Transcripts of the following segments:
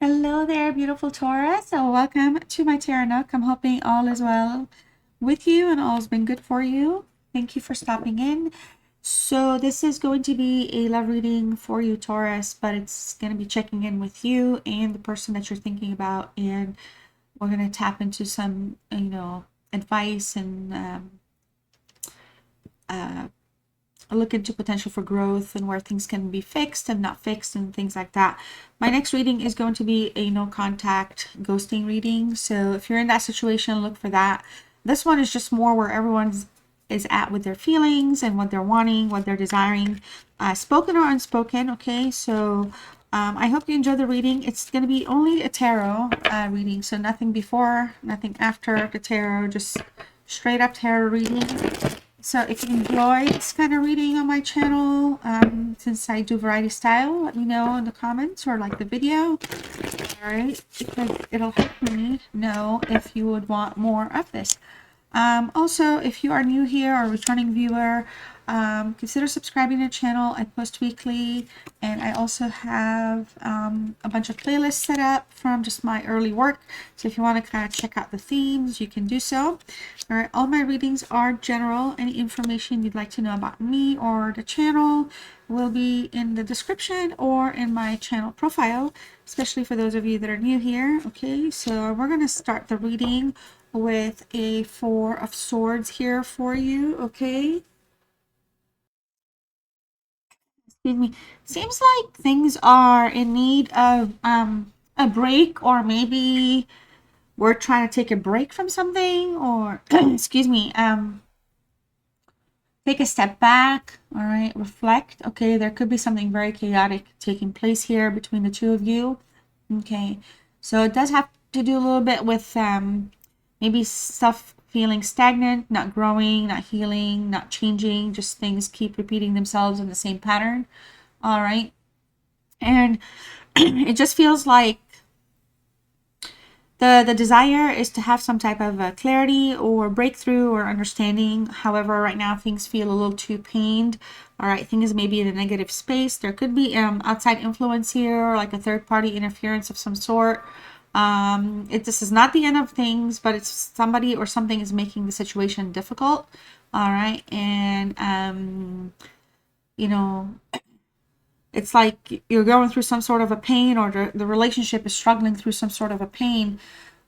Hello there, beautiful Taurus. So welcome to my Tarot Nook. I'm hoping all is well with you and all's been good for you. Thank you for stopping in. So this is going to be a love reading for you, Taurus, but it's going to be checking in with you and the person that you're thinking about, and we're going to tap into some, advice and look into potential for growth and where things can be fixed and not fixed and things like that. My next reading is going to be a no contact ghosting reading. So if you're in that situation, look for that. This one is just more where everyone's is at with their feelings and what they're wanting, what they're desiring, spoken or unspoken. Okay, so I hope you enjoy the reading. It's going to be only a tarot reading, so nothing before, nothing after the tarot, just straight up tarot reading. So if you enjoy this kind of reading on my channel, since I do variety style, let me know in the comments or like the video. All right, because it'll help me know if you would want more of this. Also, if you are new here or returning viewer, consider subscribing to the channel. I post weekly, and I also have a bunch of playlists set up from just my early work. So if you want to kind of check out the themes, you can do so. All right, all my readings are general. Any information you'd like to know about me or the channel will be in the description or in my channel profile, especially for those of you that are new here. Okay, so we're going to start the reading with a Four of Swords here for you. Okay, excuse me. Seems like things are in need of a break, or maybe we're trying to take a break from something, or excuse me, take a step back. All right, reflect. Okay, there could be something very chaotic taking place here between the two of you. Okay, so it does have to do a little bit with maybe stuff feeling stagnant, not growing, not healing, not changing, just things keep repeating themselves in the same pattern. All right, and it just feels like the desire is to have some type of clarity or breakthrough or understanding. However, right now things feel a little too pained. All right, things may be in a negative space. There could be outside influence here, like a third party interference of some sort. This is not the end of things, but it's somebody or something is making the situation difficult. All right, and you know, it's like you're going through some sort of a pain, or the relationship is struggling through some sort of a pain.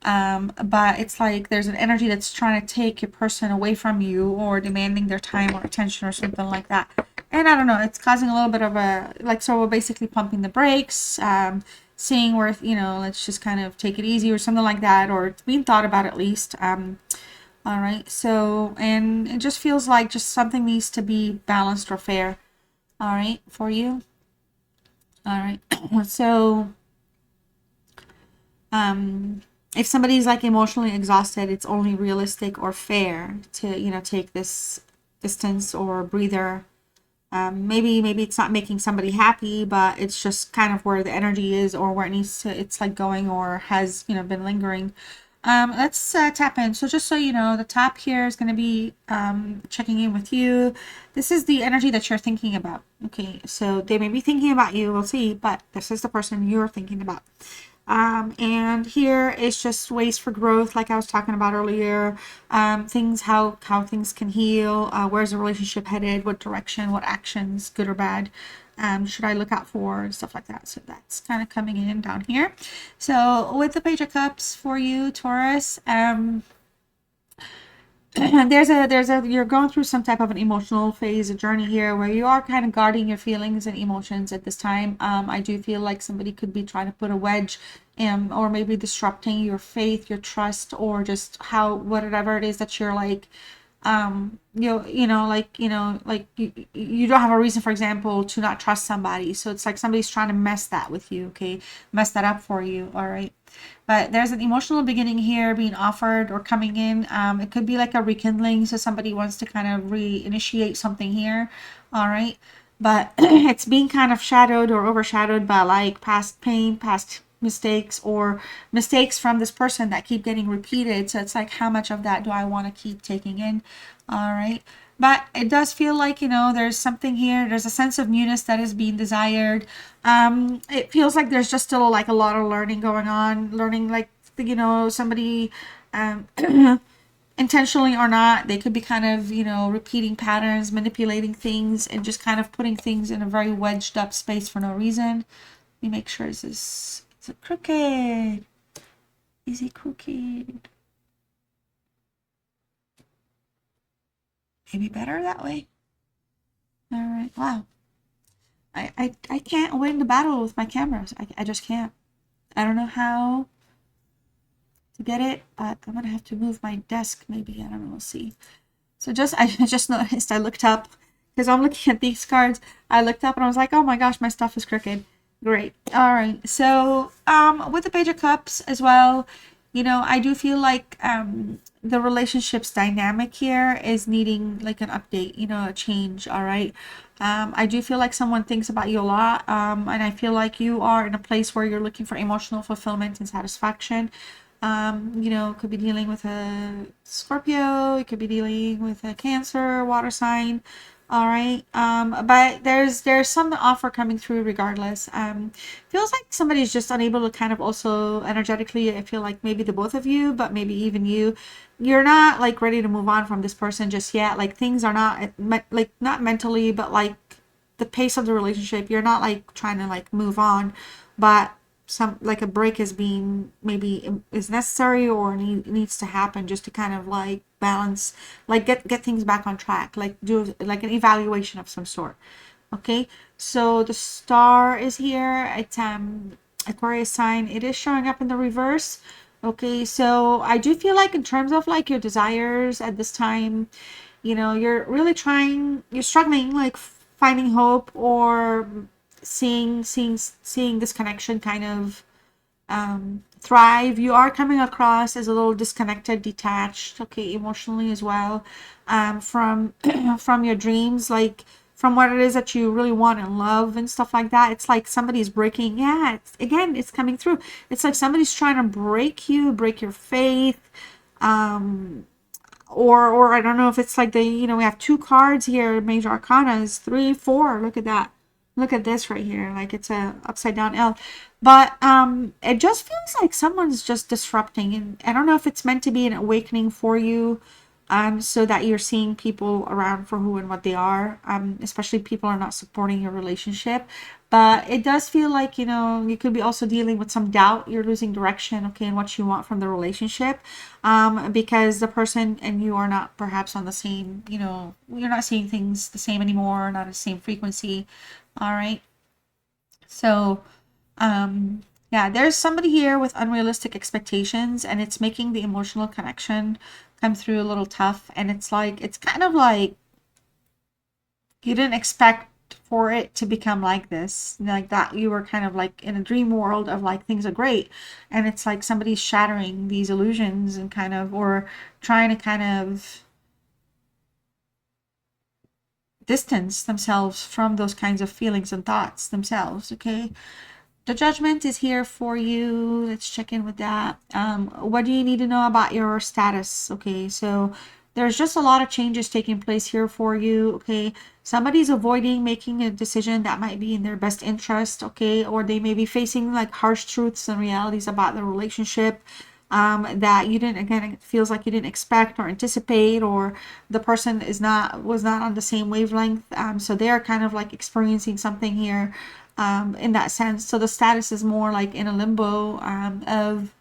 But it's like there's an energy that's trying to take your person away from you, or demanding their time or attention or something like that. And I don't know, it's causing a little bit of a, like, so we're basically pumping the brakes, seeing where, let's just kind of take it easy or something like that, or it's being thought about at least. All right, so, and it just feels like just something needs to be balanced or fair, all right, for you. All right, so if somebody's like emotionally exhausted, it's only realistic or fair to, take this distance or breather. Maybe it's not making somebody happy, but it's just kind of where the energy is, or where it needs to, it's like going, or has, been lingering. Let's tap in. So just so you know, the top here is going to be checking in with you. This is the energy that you're thinking about. Okay, so they may be thinking about you, we'll see, but this is the person you're thinking about. And here is just ways for growth, like I was talking about earlier. Things, how things can heal. Where's the relationship headed? What direction? What actions, good or bad, should I look out for, and stuff like that. So that's kind of coming in down here. So with the Page of Cups for you, Taurus, you're going through some type of an emotional phase, a journey here, where you are kind of guarding your feelings and emotions at this time. I do feel like somebody could be trying to put a wedge, or maybe disrupting your faith, your trust, or just whatever it is that you're like, you don't have a reason, for example, to not trust somebody. So it's like somebody's trying to mess that with you, okay, mess that up for you. All right, but there's an emotional beginning here being offered or coming in. It could be like a rekindling, so somebody wants to kind of reinitiate something here. All right, but it's being kind of shadowed or overshadowed by like past pain, past mistakes, or mistakes from this person that keep getting repeated. So it's like, how much of that do I want to keep taking in? All right, but it does feel like, you know, there's something here. There's a sense of newness that is being desired. It feels like there's just still like a lot of learning going on. Learning, like, you know, somebody um, intentionally or not, they could be kind of, you know, repeating patterns, manipulating things, and just kind of putting things in a very wedged up space for no reason. Let me make sure this is, it's a crooked. Is it crooked? Maybe better that way. All right. Wow. I can't win the battle with my cameras. I just can't. I don't know how to get it, but I'm gonna have to move my desk maybe. I don't know. We'll see. So I just noticed, I looked up because I'm looking at these cards. I looked up and I was like, oh my gosh, my stuff is crooked. Great. All right. So with the Page of Cups as well, you know, I do feel like the relationship's dynamic here is needing like an update, you know, a change. All right. I do feel like someone thinks about you a lot, and I feel like you are in a place where you're looking for emotional fulfillment and satisfaction. You know, could be dealing with a Scorpio, it could be dealing with a Cancer, water sign. All right. But there's some offer coming through regardless. Feels like somebody's just unable to kind of also energetically, I feel like maybe the both of you, but maybe even you, you're not like ready to move on from this person just yet. Like things are not like not mentally, but like the pace of the relationship, you're not like trying to like move on, but some like a break is being maybe is necessary or needs to happen just to kind of like balance, like get things back on track, like do like an evaluation of some sort. Okay, so the star is here. It's Aquarius sign. It is showing up in the reverse. Okay, so I do feel like in terms of like your desires at this time, you know, you're really trying, you're struggling like finding hope or seeing this connection kind of thrive. You are coming across as a little disconnected, detached, okay, emotionally as well, from from your dreams, like from what it is that you really want and love and stuff like that. It's like somebody's breaking, yeah, it's again, it's coming through. It's like somebody's trying to break you, break your faith. Or I don't know if it's like the, you know, we have two cards here, major arcana is 3 4. Look at that. Look at this right here, like it's a upside down L. But it just feels like someone's just disrupting, and I don't know if it's meant to be an awakening for you, so that you're seeing people around for who and what they are, especially people are not supporting your relationship. But it does feel like, you know, you could be also dealing with some doubt. You're losing direction, okay, and what you want from the relationship, because the person and you are not perhaps on the same, you know, you're not seeing things the same anymore, not at the same frequency. All right. So, yeah, there's somebody here with unrealistic expectations, and it's making the emotional connection come through a little tough. And it's like, it's kind of like you didn't expect for it to become like this, like that. You were kind of like in a dream world of like things are great, and it's like somebody's shattering these illusions and kind of, or trying to kind of distance themselves from those kinds of feelings and thoughts themselves. Okay, the Judgment is here for you. Let's check in with that. What do you need to know about your status? Okay, so there's just a lot of changes taking place here for you. Okay, somebody's avoiding making a decision that might be in their best interest. Okay, or they may be facing like harsh truths and realities about the relationship, that you didn't, again, it feels like you didn't expect or anticipate, or the person was not on the same wavelength. So they're kind of like experiencing something here, in that sense. So the status is more like in a limbo, of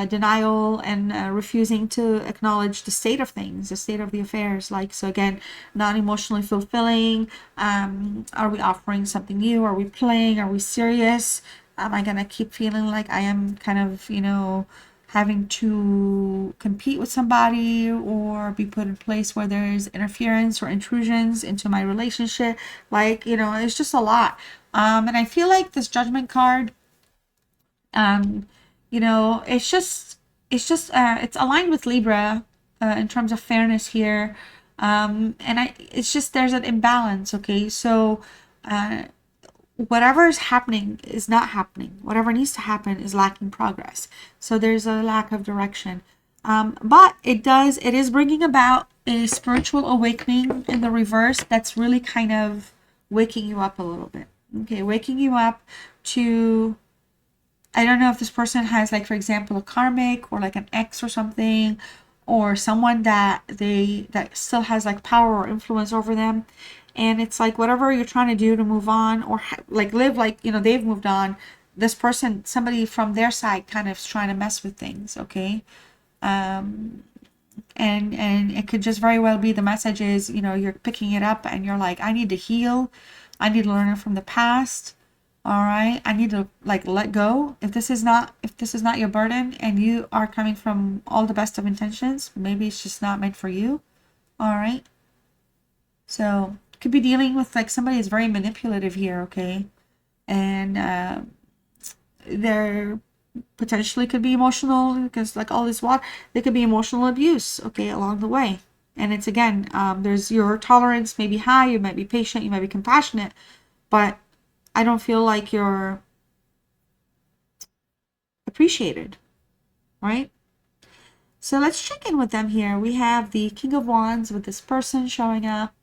denial and refusing to acknowledge the state of things, the state of the affairs. Like, so again, not emotionally fulfilling. Are we offering something new? Are we playing? Are we serious? Am I gonna keep feeling like I am kind of, you know, having to compete with somebody, or be put in place where there's interference or intrusions into my relationship? Like, you know, it's just a lot. And I feel like this Judgment card, um, you know, it's aligned with Libra, in terms of fairness here. And it's just, there's an imbalance. Okay, so whatever is happening is not happening. Whatever needs to happen is lacking progress. So there's a lack of direction. But it is bringing about a spiritual awakening in the reverse that's really kind of waking you up a little bit. Okay, waking you up to, I don't know if this person has, like, for example, a karmic or like an ex or something, or someone that that still has like power or influence over them. And it's like whatever you're trying to do to move on or like live like, they've moved on. This person, somebody from their side kind of is trying to mess with things, okay? Um, and it could just very well be the message is, you're picking it up and you're like, I need to heal. I need to learn from the past. All right, I need to like let go. If this is not your burden and you are coming from all the best of intentions, maybe it's just not meant for you. All right, so could be dealing with like somebody is very manipulative here, okay? And they're potentially could be emotional, because like all this water, there could be emotional abuse, okay, along the way. And it's again, there's your tolerance may be high, you might be patient, you might be compassionate, but I don't feel like you're appreciated, right? So let's check in with them here. We have the King of Wands with this person showing up.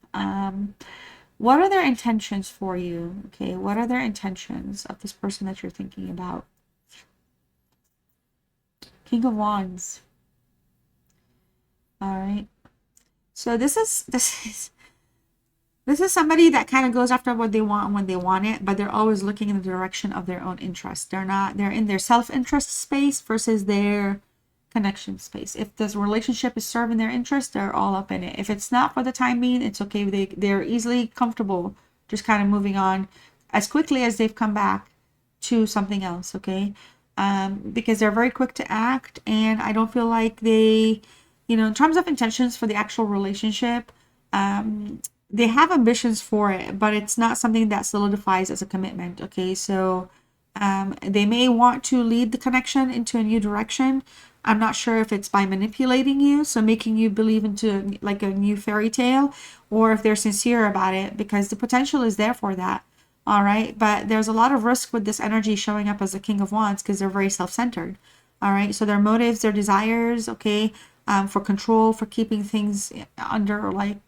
What are their intentions for you? Okay, what are their intentions of this person that you're thinking about? King of Wands. All right. So this is somebody that kind of goes after what they want when they want it, but they're always looking in the direction of their own interest. They're in their self-interest space versus their connection space. If this relationship is serving their interest, they're all up in it. If it's not for the time being, it's okay. They're easily comfortable just kind of moving on as quickly as they've come back to something else, okay? Because they're very quick to act, and I don't feel like they, in terms of intentions for the actual relationship, they have ambitions for it, but it's not something that solidifies as a commitment, okay? So they may want to lead the connection into a new direction. I'm not sure if it's by manipulating you, so making you believe into like a new fairy tale, or if they're sincere about it, because the potential is there for that. All right, but there's a lot of risk with this energy showing up as a King of Wands because they're very self-centered. All right, so their motives, their desires, okay, for control, for keeping things under like,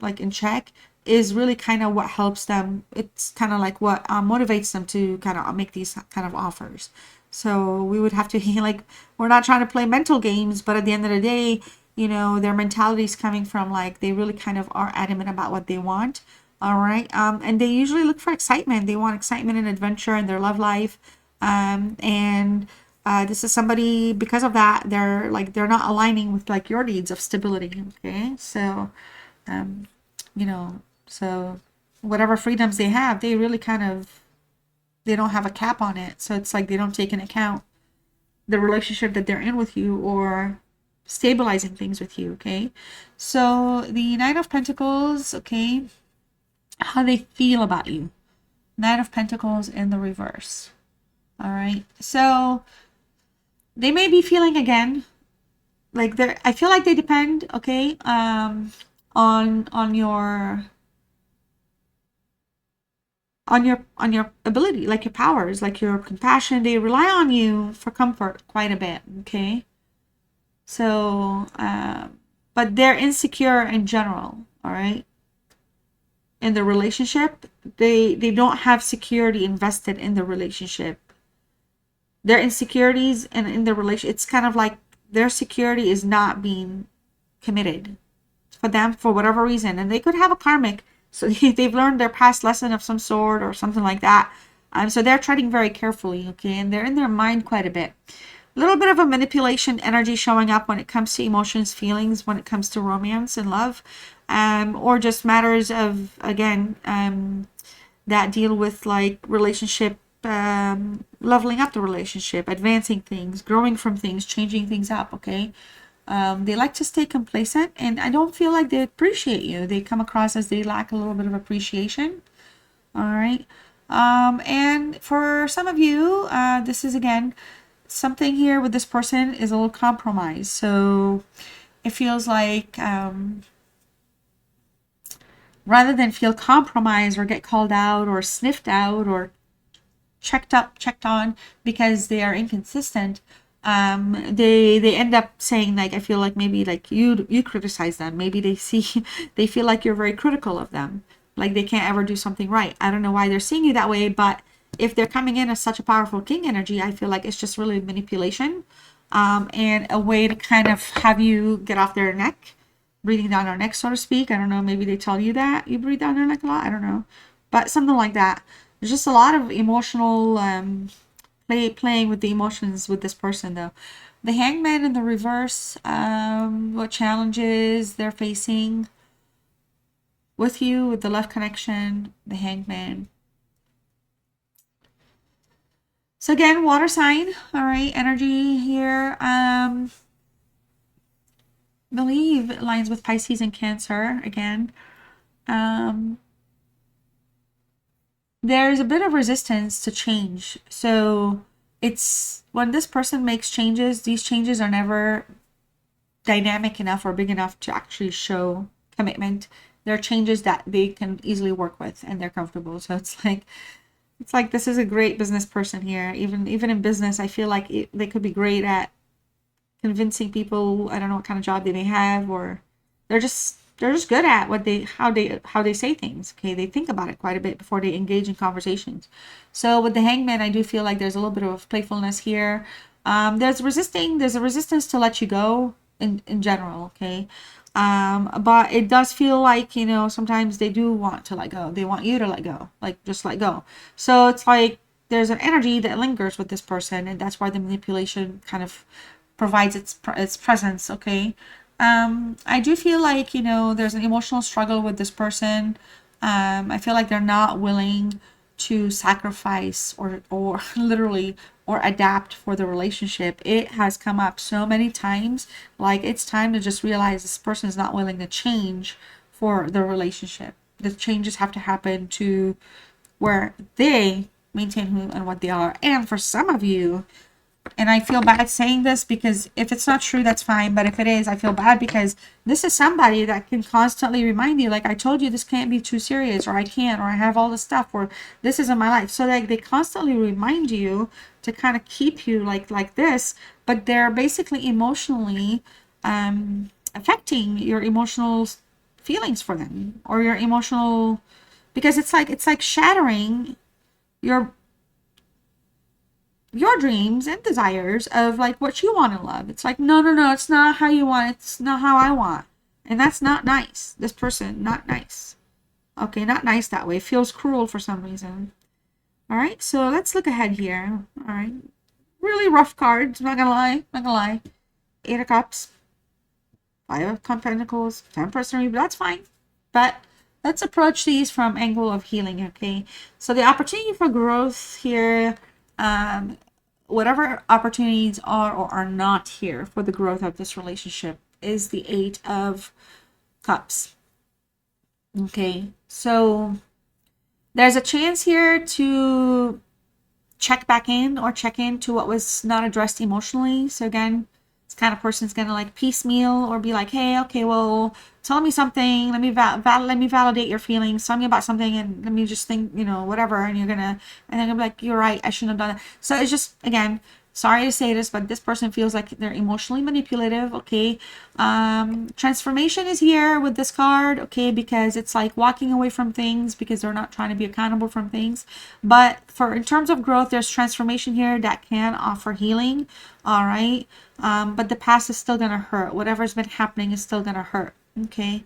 like in check, is really kind of what helps them. It's kind of like what motivates them to kind of make these kind of offers. So we would have to like, we're not trying to play mental games, but at the end of the day, their mentality is coming from like, they really kind of are adamant about what they want. All right. And they usually look for excitement. They want excitement and adventure in their love life. And this is somebody, because of that, they're not aligning with like your needs of stability. Okay. So, so whatever freedoms they have, they really kind of, they don't have a cap on it. So it's like they don't take into account the relationship that they're in with you or stabilizing things with you. Okay. So the Nine of Pentacles, okay, how they feel about you. Nine of Pentacles in the reverse. All right. So they may be feeling again like they're, I feel like they depend, okay, on your ability, like your powers, like your compassion. They rely on you for comfort quite a bit, okay? So but they're insecure in general, all right? In the relationship, they don't have security invested in the relationship. Their insecurities and in the relation, it's kind of like their security is not being committed for them for whatever reason. And they could have a karmic, so they've learned their past lesson of some sort or something like that. So they're treading very carefully, okay? And they're in their mind quite a bit. A little bit of a manipulation energy showing up when it comes to emotions, feelings, when it comes to romance and love, or just matters of, again, that deal with like relationship, leveling up the relationship, advancing things, growing from things, changing things up, okay? They like to stay complacent, and I don't feel like they appreciate you. They come across as they lack a little bit of appreciation. All right. And for some of you, this is again, something here with this person is a little compromised. So it feels like rather than feel compromised or get called out or sniffed out or checked on because they are inconsistent, They end up saying, like, I feel like maybe like you criticize them, maybe they see they feel like you're very critical of them, like they can't ever do something right. I don't know why they're seeing you that way, but if they're coming in as such a powerful king energy, I feel like it's just really manipulation, and a way to kind of have you get off their neck, breathing down their neck, so to speak. I don't know, maybe they tell you that you breathe down their neck a lot, I don't know, but something like that. There's just a lot of emotional playing with the emotions with this person, though. The Hangman in the reverse, what challenges they're facing with you, with the love connection, the Hangman. So again, water sign, all right, energy here. Believe it aligns with Pisces and Cancer again. There's a bit of resistance to change. So it's when this person makes changes, these changes are never dynamic enough or big enough to actually show commitment. They're changes that they can easily work with and they're comfortable. So it's like this is a great business person here. Even in business, I feel like they could be great at convincing people. I don't know what kind of job they may have, or they're just good at what how they say things. Okay, they think about it quite a bit before they engage in conversations. So with the Hangman, I do feel like there's a little bit of playfulness here. There's a resistance to let you go in general. Okay, but it does feel like, you know, sometimes they do want to let go. They want you to let go, like just let go. So it's like there's an energy that lingers with this person, and that's why the manipulation kind of provides its presence. Okay, I do feel like, you know, there's an emotional struggle with this person. I feel like they're not willing to sacrifice or literally or adapt for the relationship. It has come up so many times, like it's time to just realize this person is not willing to change for the relationship. The changes have to happen to where they maintain who and what they are. And for some of you, and I feel bad saying this because if it's not true, that's fine. But if it is, I feel bad because this is somebody that can constantly remind you, like, I told you this can't be too serious, or I can't, or I have all this stuff, or this isn't my life. So like they constantly remind you to kind of keep you like this, but they're basically emotionally affecting your emotional feelings for them, or your emotional, because it's like shattering your dreams and desires of like what you want in love. It's like, no, it's not how you want, it's not how I want. And that's not nice. This person, not nice. Okay, not nice that way. Feels cruel for some reason. All right, so let's look ahead here. All right, really rough cards, not gonna lie. Eight of Cups, Five of Pentacles, 10% but that's fine. But let's approach these from angle of healing. Okay, so the opportunity for growth here, whatever opportunities are or are not here for the growth of this relationship, is the Eight of Cups. Okay, so there's a chance here to check back in or check into what was not addressed emotionally. So again, this kind of person's gonna like piecemeal or be like, hey, okay, well, tell me something, let me validate your feelings, tell me about something, and let me just think, you know, whatever. And you're gonna, and then I'm like, you're right, I shouldn't have done that. So it's just, again, sorry to say this, but this person feels like they're emotionally manipulative. Okay, transformation is here with this card. Okay, because it's like walking away from things because they're not trying to be accountable from things. But in terms of growth, there's transformation here that can offer healing. All right, but the past is still gonna hurt. Whatever's been happening is still gonna hurt. Okay,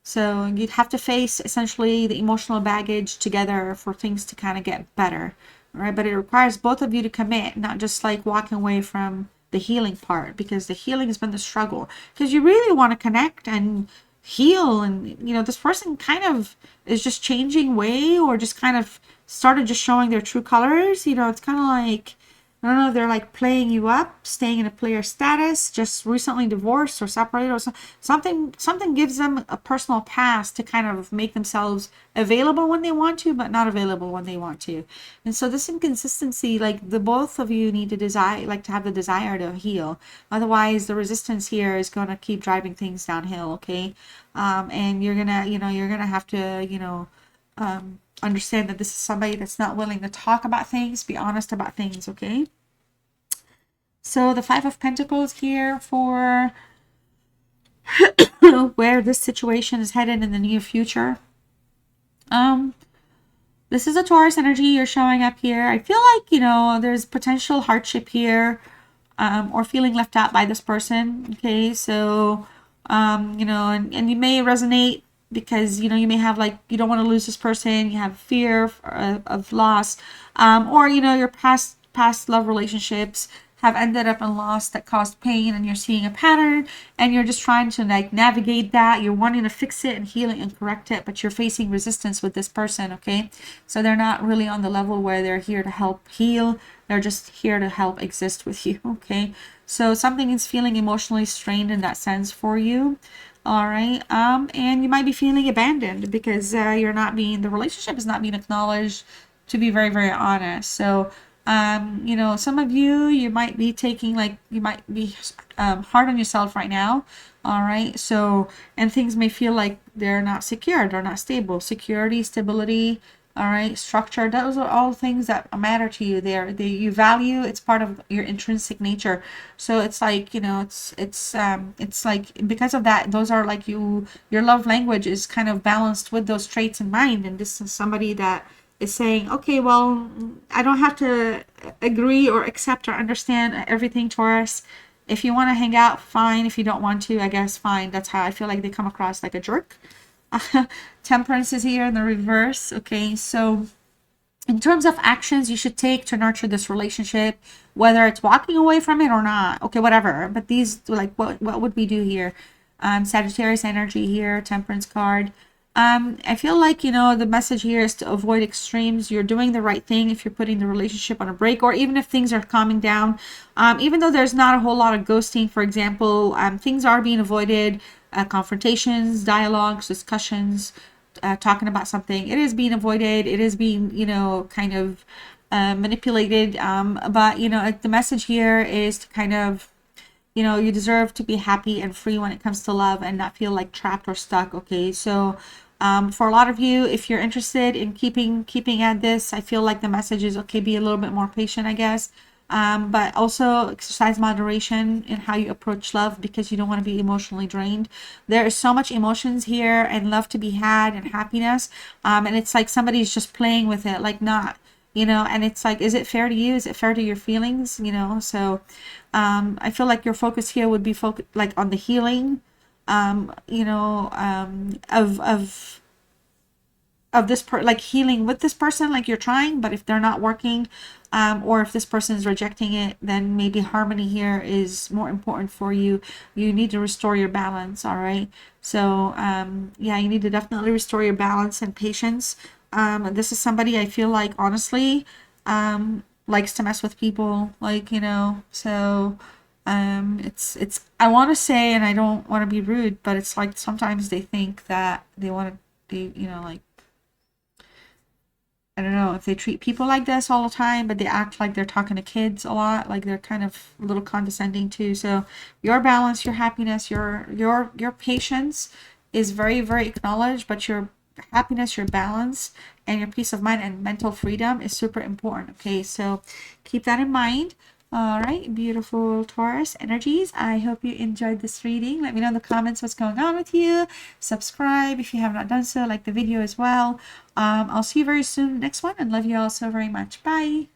so you'd have to face essentially the emotional baggage together for things to kind of get better. Right, but it requires both of you to commit, not just like walking away from the healing part, because the healing has been the struggle, because you really want to connect and heal. And you know, this person kind of is just changing way, or just kind of started just showing their true colors. You know, it's kind of like, I don't know, they're like playing you up, staying in a player status, just recently divorced or separated, or something gives them a personal past to kind of make themselves available when they want to, but not available when they want to. And so this inconsistency, like the both of you need to desire, like to have the desire to heal. Otherwise, the resistance here is going to keep driving things downhill. Okay, and you're gonna have to, understand that this is somebody that's not willing to talk about things, be honest about things. Okay, So the Five of Pentacles here for where this situation is headed in the near future. This is a Taurus energy you're showing up here. I feel like, you know, there's potential hardship here, or feeling left out by this person. Okay, so, you know, and you may resonate because, you know, you may have like, you don't want to lose this person. You have fear of loss, or, you know, your past love relationships have ended up in loss that caused pain, and you're seeing a pattern and you're just trying to like navigate that. You're wanting to fix it and heal it and correct it, but you're facing resistance with this person. Okay, so they're not really on the level where they're here to help heal. They're just here to help exist with you. Okay, so something is feeling emotionally strained in that sense for you. All right, and you might be feeling abandoned because you're not being, the relationship is not being acknowledged, to be very, very honest. So you know, some of you might be taking, like, you might be hard on yourself right now. All right, so, and things may feel like they're not secure, they're not stable. Security, stability, all right, structure, those are all things that matter to you. You value, it's part of your intrinsic nature. So it's like, you know, it's like, because of that, those are like, your love language is kind of balanced with those traits in mind. And this is somebody that is saying, okay, well, I don't have to agree or accept or understand everything, Taurus. If you want to hang out, fine. If you don't want to, I guess fine. That's how I feel like they come across, like a jerk. Temperance is here in the reverse. Okay, so in terms of actions you should take to nurture this relationship, whether it's walking away from it or not, okay, whatever. But these, like, what would we do here? Sagittarius energy here, Temperance card. I feel like, you know, the message here is to avoid extremes. You're doing the right thing if you're putting the relationship on a break, or even if things are calming down. Even though there's not a whole lot of ghosting, for example, things are being avoided. Confrontations, dialogues, discussions, talking about something, it is being avoided. It is being, you know, kind of manipulated. But, you know, the message here is to kind of, you know, you deserve to be happy and free when it comes to love and not feel like trapped or stuck. Okay, so for a lot of you, if you're interested in keeping at this, I feel like the message is, okay, be a little bit more patient, I guess. But also exercise moderation in how you approach love, because you don't want to be emotionally drained. There is so much emotions here and love to be had and happiness. And it's like somebody's just playing with it, like, not, you know, and it's like, is it fair to you? Is it fair to your feelings? You know, so I feel like your focus here would be like on the healing, you know, of this like healing with this person, like you're trying, but if they're not working, or if this person is rejecting it, then maybe harmony here is more important for you. You need to restore your balance. All right, so yeah, you need to definitely restore your balance and patience. This is somebody, I feel like, honestly, likes to mess with people, like, you know, so it's I want to say, and I don't want to be rude, but it's like sometimes they think that they want to, you know, like, I don't know if they treat people like this all the time, but they act like they're talking to kids a lot, like they're kind of a little condescending too. So your balance, your happiness, your patience is very, very acknowledged, but your happiness, your balance, and your peace of mind and mental freedom is super important. Okay, so keep that in mind. All right, beautiful Taurus energies. I hope you enjoyed this reading. Let me know in the comments what's going on with you. Subscribe if you have not done so. Like the video as well. I'll see you very soon next one, and love you all so very much. Bye.